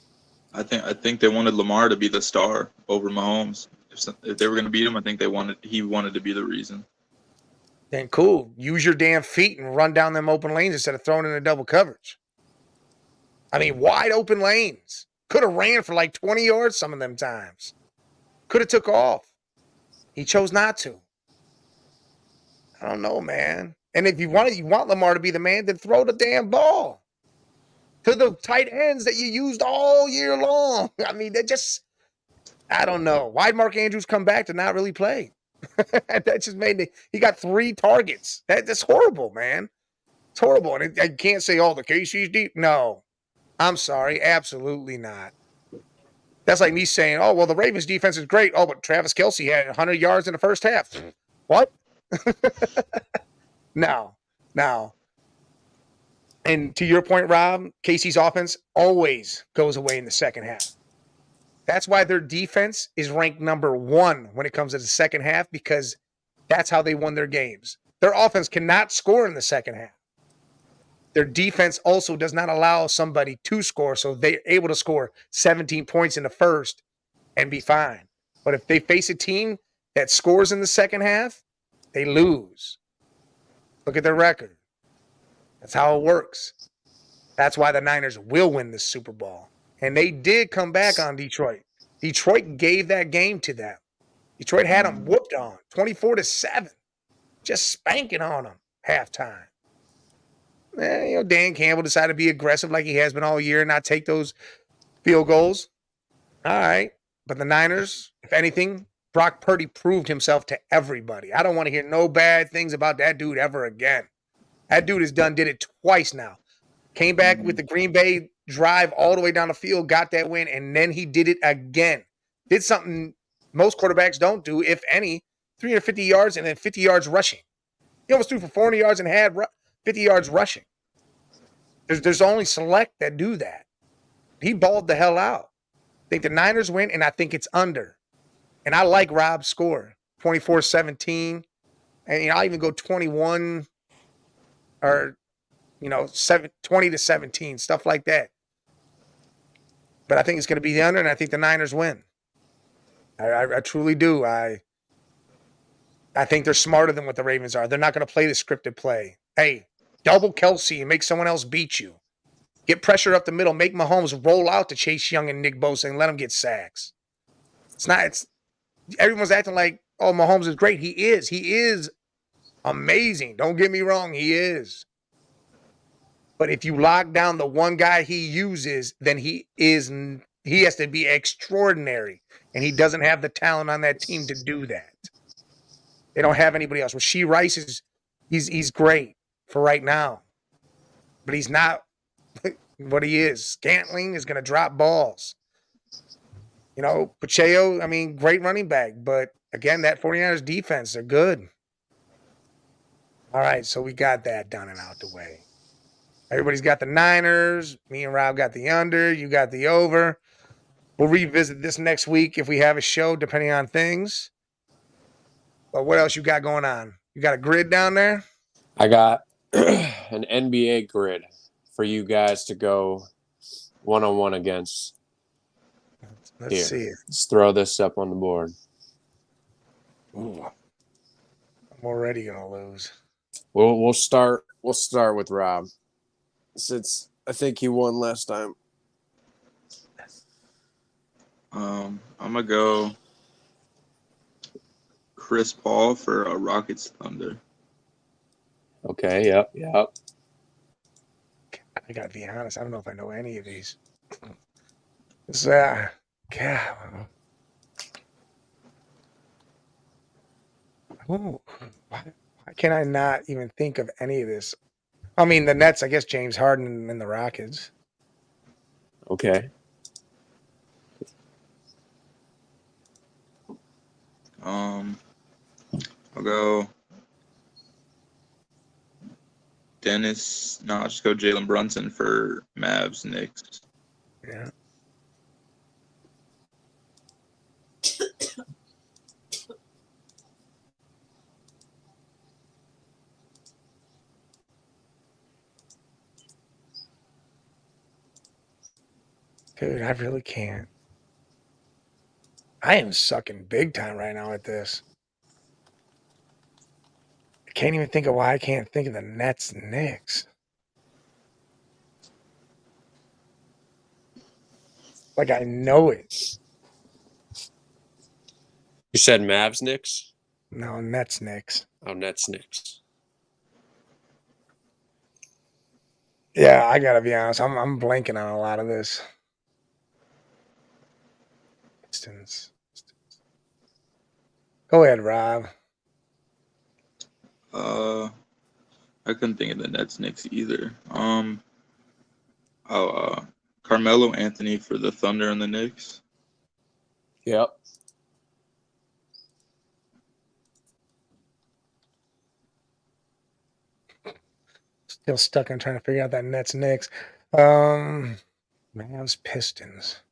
I think they wanted Lamar to be the star over Mahomes. If they were going to beat him, I think he wanted to be the reason. Then cool. Use your damn feet and run down them open lanes instead of throwing in a double coverage. I mean, wide open lanes. Could have ran for like 20 yards some of them times. Could have took off. He chose not to. I don't know, man. And if you want Lamar to be the man, then throw the damn ball to the tight ends that you used all year long. I mean, I don't know. Why'd Mark Andrews come back to not really play? That just he got 3 targets. That's horrible, man. It's horrible. And I can't say, the KC's deep. No, I'm sorry. Absolutely not. That's like me saying, the Ravens defense is great. Oh, but Travis Kelce had 100 yards in the first half. What? No. And to your point, Rob, Casey's offense always goes away in the second half. That's why their defense is ranked number 1 when it comes to the second half, because that's how they won their games. Their offense cannot score in the second half. Their defense also does not allow somebody to score, so they're able to score 17 points in the first and be fine. But if they face a team that scores in the second half, they lose. Look at their record. That's how it works. That's why the Niners will win this Super Bowl. And they did come back on Detroit. Detroit gave that game to them. Detroit had them whooped on 24-7. Just spanking on them halftime. Dan Campbell decided to be aggressive like he has been all year and not take those field goals. All right. But the Niners, if anything, Brock Purdy proved himself to everybody. I don't want to hear no bad things about that dude ever again. That dude did it twice now. Came back with the Green Bay drive all the way down the field, got that win, and then he did it again. Did something most quarterbacks don't do, if any, 350 yards and then 50 yards rushing. He almost threw for 400 yards and had 50 yards rushing. There's only select that do that. He balled the hell out. I think the Niners win, and I think it's under. And I like Rob's score, 24-17. And I'll even go 21 or 20-17, stuff like that. But I think it's going to be the under, and I think the Niners win. I truly do. I think they're smarter than what the Ravens are. They're not going to play the scripted play. Hey, double Kelce and make someone else beat you. Get pressure up the middle. Make Mahomes roll out to Chase Young and Nick Bosa and let them get sacks. Everyone's acting like, Mahomes is great. He is. He is amazing. Don't get me wrong. He is. But if you lock down the one guy he uses, then he has to be extraordinary, and he doesn't have the talent on that team to do that. They don't have anybody else. Rasheed Rice he's great for right now, but he's not what he is. Scantling is going to drop balls. You know, Pacheco, I mean, great running back, but again, that 49ers defense, they're good. All right, so we got that done and out the way. Everybody's got the Niners. Me and Rob got the under. You got the over. We'll revisit this next week if we have a show, depending on things. But what else you got going on? You got a grid down there? I got an NBA grid for you guys to go one-on-one against. Let's Here, see it. let's throw this up on the board. Ooh, I'm already gonna lose. We'll start with Rob, since I think he won last time. I'm gonna go Chris Paul for a Rockets Thunder. Okay, yep. I gotta be honest. I don't know if I know any of these. It's God. Ooh, why can I not even think of any of this? I mean, the Nets, I guess James Harden and the Rockets. Okay. I'll go Dennis. No, I'll just go Jalen Brunson for Mavs Knicks. Yeah. Dude, I really can't. I am sucking big time right now at this. I can't even think of why I can't think of the Nets Knicks. Like I know it. You said Mavs Knicks? No, Nets Knicks. Oh, Nets Knicks. Yeah, I gotta be honest. I'm blanking on a lot of this. Pistons. Go ahead, Rob. I couldn't think of the Nets Knicks either. Carmelo Anthony for the Thunder and the Knicks. Yep. Still stuck on trying to figure out that Nets Knicks. Mavs Pistons.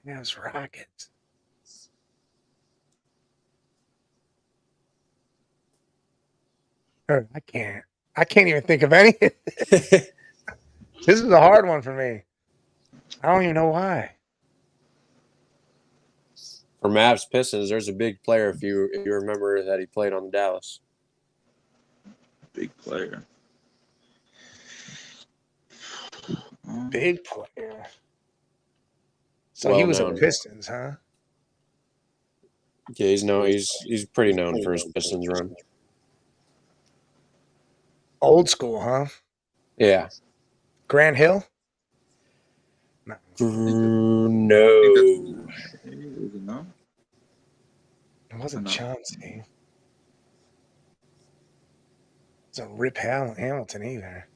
Mavs Rockets. I can't even think of any. This is a hard one for me. I don't even know why. For Mavs Pistons, there's a big player if you remember that he played on Dallas. Big player. Big player. So Well he was known. a Pistons, huh? Yeah, he's pretty known for his Pistons run. Old school, huh? Yeah. Grant Hill? No. No. Is it no? It wasn't No. Chauncey. It wasn't Rip Hamilton either.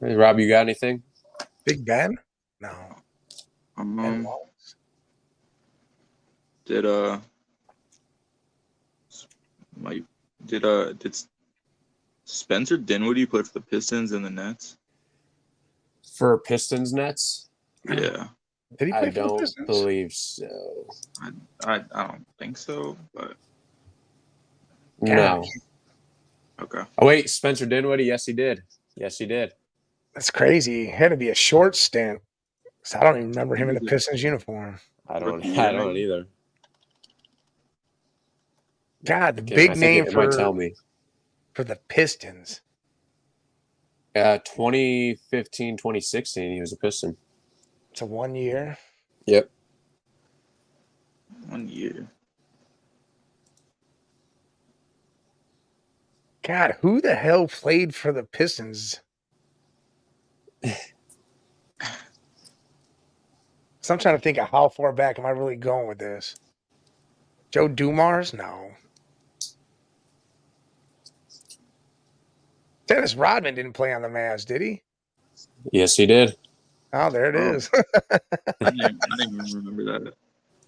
Hey, Rob, you got anything? Big Ben? No. Ben Wallace. Did Spencer Dinwiddie play for the Pistons and the Nets? For Pistons Nets? Yeah. Did he play I for the don't Pistons? believe so. I don't think so, but No. okay. Oh, wait, Spencer Dinwiddie? Yes, he did. Yes, he did. That's crazy. He had to be a short stint. So I don't even remember him in a Pistons uniform. I don't Rookie year, either. God, the Okay, big I think name it might tell me. for the Pistons. 2015, 2016, he was a Piston. It's a 1 year. Yep. 1 year. God, who the hell played for the Pistons? So I'm trying to think of how far back am I really going with this. Joe Dumars? No. Dennis Rodman didn't play on the Mavs, did he? Yes, he did. Oh, there it Oh. is. I didn't even remember that.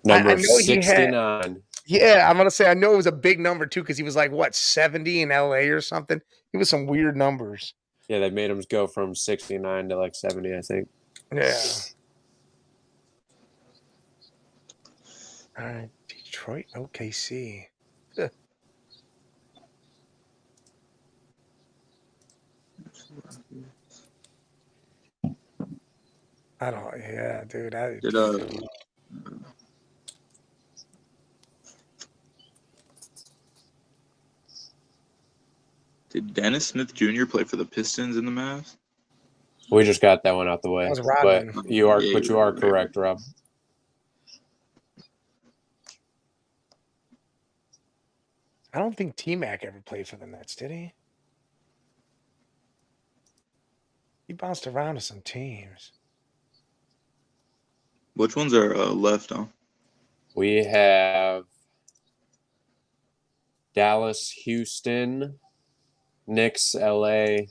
Number I know he had. 69. Yeah, I'm gonna say I know it was a big number too because he was like what 70 in LA or something. He was some weird numbers. Yeah, they made him go from 69 to like 70, I think. Yeah. All right, Detroit, OKC. Ugh. I don't. Yeah, dude. Did Dennis Smith Jr. play for the Pistons in the Mavs? We just got that one out the That way. was But Rodman. you are Yeah. correct, Rob. I don't think T-Mac ever played for the Nets, did he? He bounced around to some teams. Which ones are left on? We have Dallas, Houston, Knicks, LA,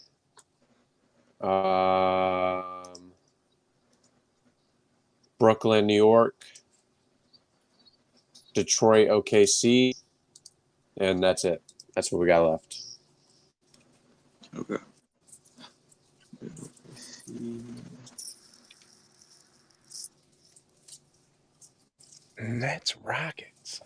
Brooklyn, New York, Detroit, OKC, and that's it. That's what we got left. Okay. Nets, Rockets.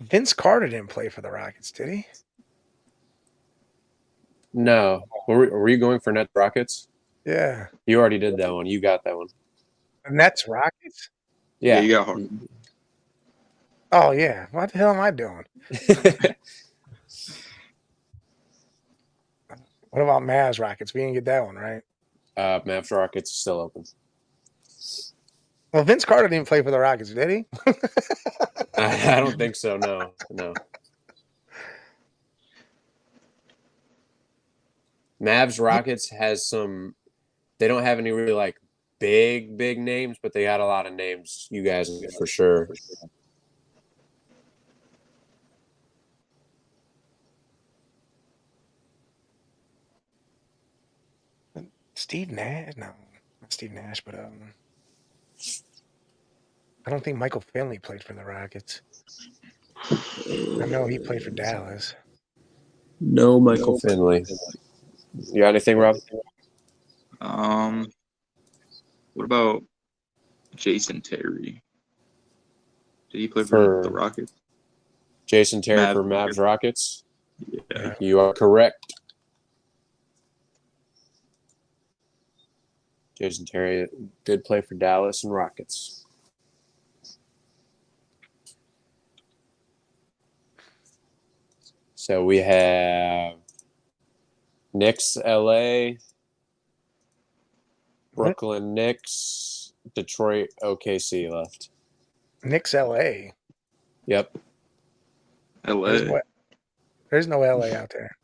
Vince Carter didn't play for the Rockets, did he? No. Were you going for Nets Rockets? Yeah. You already did that one. You got that one. The Nets, Rockets? Yeah, Yeah. you got Harden. Oh, yeah. What the hell am I doing? What about Mavs, Rockets? We didn't get that one, right? Mavs Rockets is still open. Well, Vince Carter didn't play for the Rockets, did he? I don't think so. No. Mavs Rockets has some. They don't have any really like big names, but they got a lot of names. You guys for sure. Steve Nash? No, not Steve Nash, but I don't think Michael Finley played for the Rockets. I know he played for Dallas. No, Michael Finley. You got anything, Rob? What about Jason Terry? Did he play for the Rockets? Jason Terry for Mavs Rockets? Yeah. You are correct. Jason Terry did play for Dallas and Rockets. So we have Knicks, LA, Brooklyn Knicks, Detroit, OKC left. Knicks, LA. Yep. LA. There's no LA out there.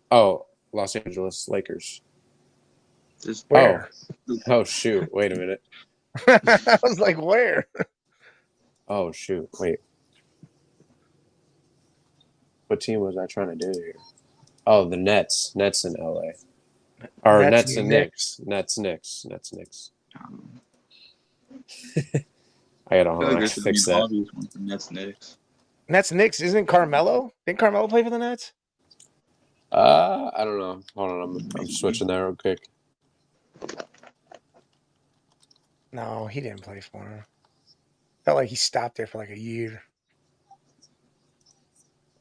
Oh, Los Angeles Lakers. Where? Oh, shoot. Wait a minute. I was like, where? Oh, shoot. Wait. What team was I trying to do here? Oh, the Nets. Nets in LA. Or Nets and Knicks. Nets. I gotta fix that. Obvious one for Nets Knicks. Nets Knicks. Isn't Carmelo? Didn't Carmelo play for the Nets? I don't know. Hold on, I'm switching that real quick. No, he didn't play for him. Felt like he stopped there for like a year.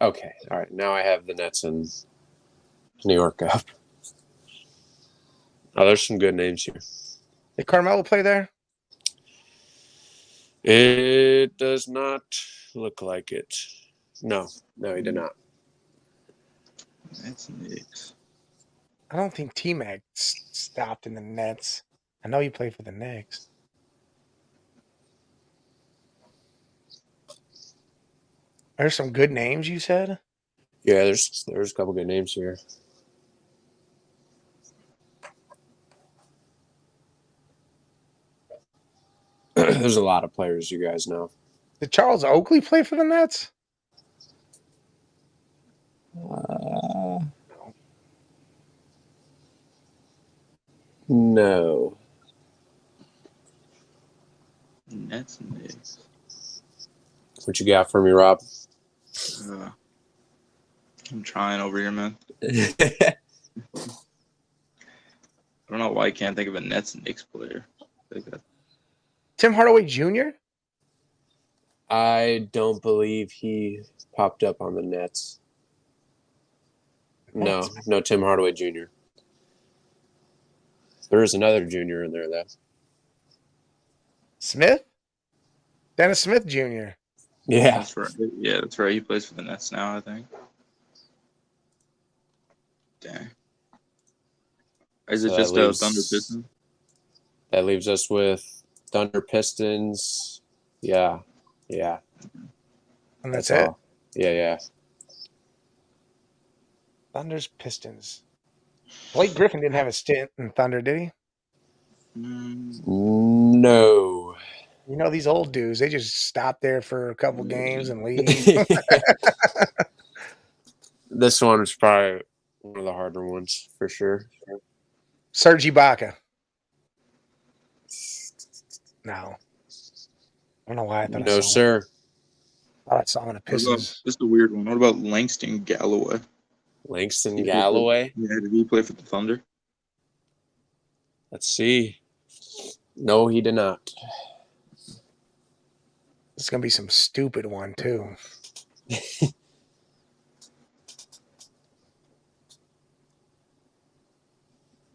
Okay, all right. Now I have the Nets in New York up. Oh, there's some good names here. Did Carmelo play there? It does not look like it. No, he did not. Nets Knicks. I don't think T-Mac stopped in the Nets. I know he played for the Knicks. There's some good names you said. Yeah, there's a couple good names here. There's a lot of players you guys know. Did Charles Oakley play for the Nets? No. Nets and Knicks. What you got for me, Rob? I'm trying over here, man. I don't know why I can't think of a Nets and Knicks player. Like that. Tim Hardaway Jr.? I don't believe he popped up on the Nets. No, Tim Hardaway Jr. There is another junior in there, though. Smith? Dennis Smith Jr. Yeah. That's right. Yeah, that's right. He plays for the Nets now, I think. Dang. Is it So just that leaves- Thunder Pistons? That leaves us with Thunder Pistons. Yeah. And that's it? all. Yeah. Thunder's Pistons. Blake Griffin didn't have a stint in Thunder, did he? No. You know, these old dudes, they just stop there for a couple games and leave. This one is probably one of the harder ones for sure. Serge Ibaka. No. I don't know why I thought I No, saw him. sir. I thought I saw him in the Pistons. This is a weird one. What about Langston Galloway? Langston He Galloway. Did he play for the Thunder? Let's see. No, he did not. This is going to be some stupid one, too.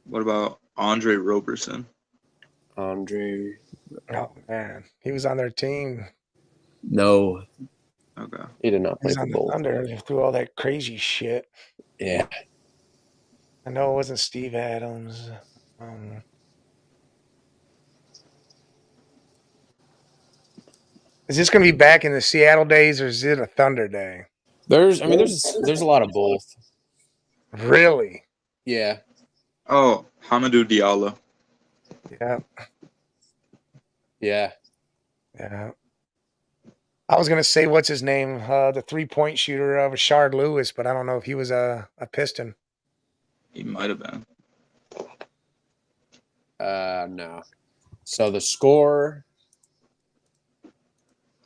What about Andre Roberson? Andre. Oh, man. He was on their team. No, Okay. he did not He play was for on the both. Thunder through all that crazy shit. Yeah. I know it wasn't Steve Adams. Is this going to be back in the Seattle days, or is it a Thunder day? There's a lot of both. Really? Yeah. Oh, Hamidou Diallo. Yeah. I was going to say, what's his name? The three-point shooter of Rashard Lewis, but I don't know if he was a Piston. He might have been. No. So the score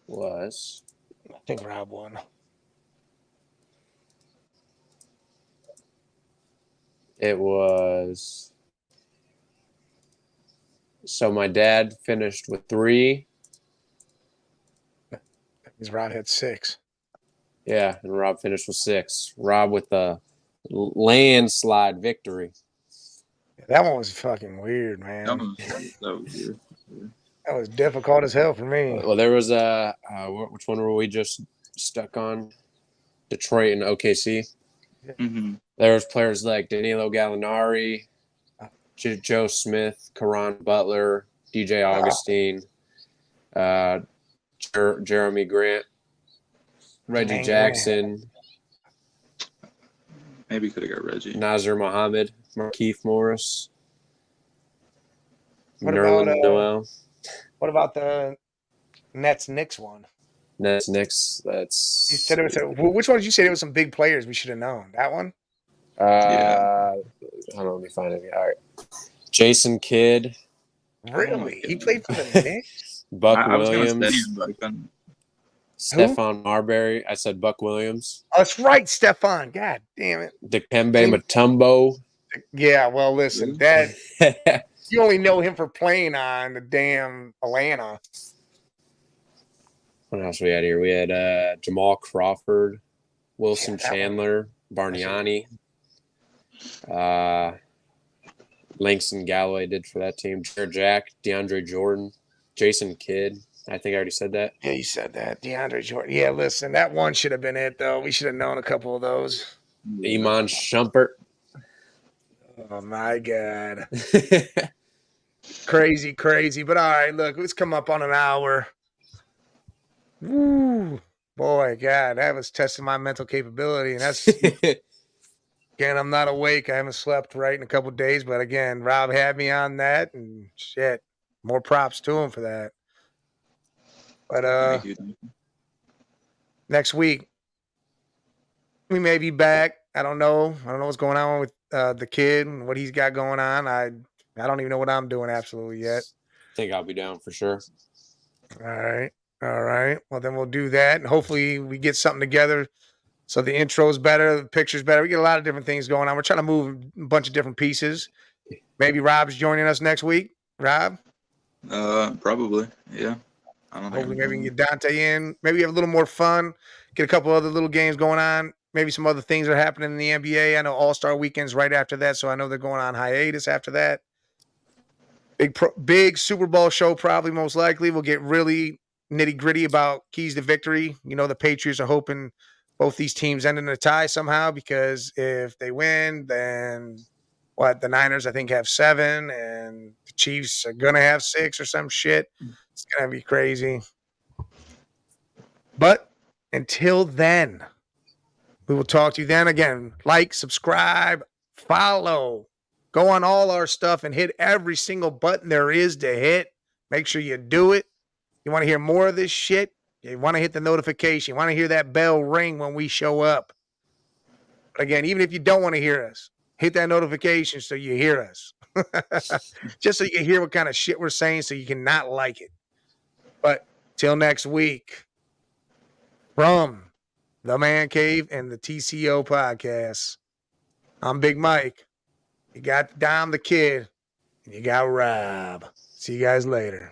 was. I think Rob won. It was. So my dad finished with 3. His Rob had 6. Yeah, and Rob finished with 6. Rob with the landslide victory. That one was fucking weird, man. That was weird. That was difficult as hell for me. Well, there was which one were we just stuck on? Detroit and OKC. Mm-hmm. There was players like Danilo Gallinari, Joe Smith, Caron Butler, DJ Augustine, Jeremy Grant, Reggie Man. Jackson, Maybe could have got Reggie. Nazir Muhammad, Markieff Morris, What Nerlens about, Noel. What about the Nets Knicks one? Nets, Knicks. That's. You said it was which one did you say there was some big players we should have known? That one? Yeah. Hold on, let me find it. All right. Jason Kidd. Really? He played for the Knicks? Buck I was gonna Williams. say him, but I couldn't. Stephon Marbury. I said Buck Williams. Oh, that's right, Stefan. God damn it. Dikembe Mutombo. Yeah, well, listen, that you only know him for playing on the damn Atlanta. What else we had here? We had Jamal Crawford, Wilson Yeah, that Chandler, Bargnani. Langston Galloway did for that team. Jared Jack, DeAndre Jordan, Jason Kidd. I think I already said that. Yeah, you said that. DeAndre Jordan. Yeah, listen, that one should have been it, though. We should have known a couple of those. Iman Shumpert. Oh my God. Crazy, crazy. But all right, look, let's come up on an hour. Woo. Boy, God, that was testing my mental capability. And that's, again, I'm not awake. I haven't slept right in a couple days. But again, Rob had me on that. And shit, more props to him for that. But Thank you. next week, we may be back. I don't know. I don't know what's going on with the kid and what he's got going on. I don't even know what I'm doing absolutely yet. I think I'll be down for sure. All right. All right. Well, then we'll do that. And hopefully we get something together so the intro's better, the picture's better. We get a lot of different things going on. We're trying to move a bunch of different pieces. Maybe Rob's joining us next week. Rob? Probably. Yeah. I don't think Hopefully I'm maybe we can going. get Dante in. Maybe have a little more fun. Get a couple other little games going on. Maybe some other things are happening in the NBA. I know All-Star Weekend's right after that, so I know they're going on hiatus after that. Big Super Bowl show, probably most likely. We'll get really nitty gritty about keys to victory. You know, the Patriots are hoping both these teams end in a tie somehow because if they win, then the Niners I think have 7 and the Chiefs are gonna have 6 or some shit. It's gonna be crazy. But until then, we will talk to you then. Again, like, subscribe, follow. Go on all our stuff and hit every single button there is to hit. Make sure you do it. You want to hear more of this shit? You want to hit the notification. You want to hear that bell ring when we show up. But again, even if you don't want to hear us, hit that notification so you hear us. Just so you can hear what kind of shit we're saying so you can not like it. But till next week, from the Man Cave and the TCO podcast, I'm Big Mike. You got Dom the Kid, and you got Rob. See you guys later.